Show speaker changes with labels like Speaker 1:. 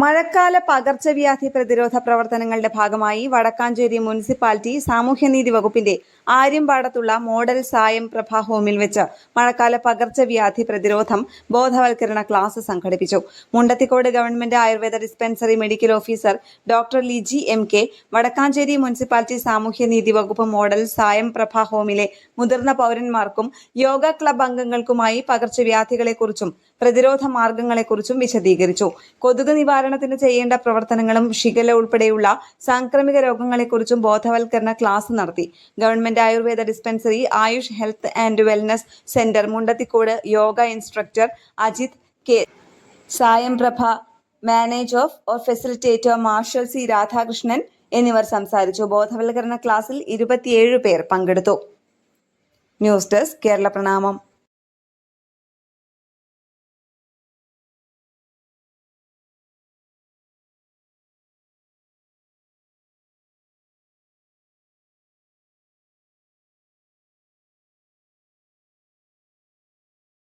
Speaker 1: മഴക്കാല പകർച്ചവ്യാധി പ്രതിരോധ പ്രവർത്തനങ്ങളുടെ ഭാഗമായി വടക്കാഞ്ചേരി മുനിസിപ്പാലിറ്റി സാമൂഹ്യനീതി വകുപ്പിന്റെ ആര്യമ്പാടത്തുള്ള മോഡൽ സായം പ്രഭ ഹോമിൽ വെച്ച് മഴക്കാല പകർച്ചവ്യാധി പ്രതിരോധം ബോധവൽക്കരണ ക്ലാസ് സംഘടിപ്പിച്ചു. Mundathikode government Ayurveda dispensary medical officer doctor Liji MK, Vadakkanchery municipality സാമൂഹ്യനീതി വകുപ്പ് മോഡൽ സായം പ്രഭ ഹോമിലെ മുതിർന്ന പൗരന്മാർക്കും യോഗ ക്ലബ് അംഗങ്ങൾക്കുമായി പകർച്ചവ്യാധികളെക്കുറിച്ചും പ്രതിരോധ മാർഗങ്ങളെക്കുറിച്ചും വിശദീകരിച്ചു. കൊതുക് നിവാരണത്തിന് ചെയ്യേണ്ട പ്രവർത്തനങ്ങളും ഷിഗല്ല ഉൾപ്പെടെയുള്ള സാംക്രമിക രോഗങ്ങളെക്കുറിച്ചും ബോധവൽക്കരണ ക്ലാസ് നടത്തി. Government Ayurveda dispensary Ayush health and wellness centre Mundathikode yoga instructor Ajith K, Sayam Prabha manager facilitator Marshal C Radhakrishnan എന്നിവർ സംസാരിച്ചു. ബോധവൽക്കരണ ക്ലാസ്സിൽ 27 പേർ പങ്കെടുത്തു. ന്യൂസ് ഡെസ്ക് കേരള പ്രണാമം.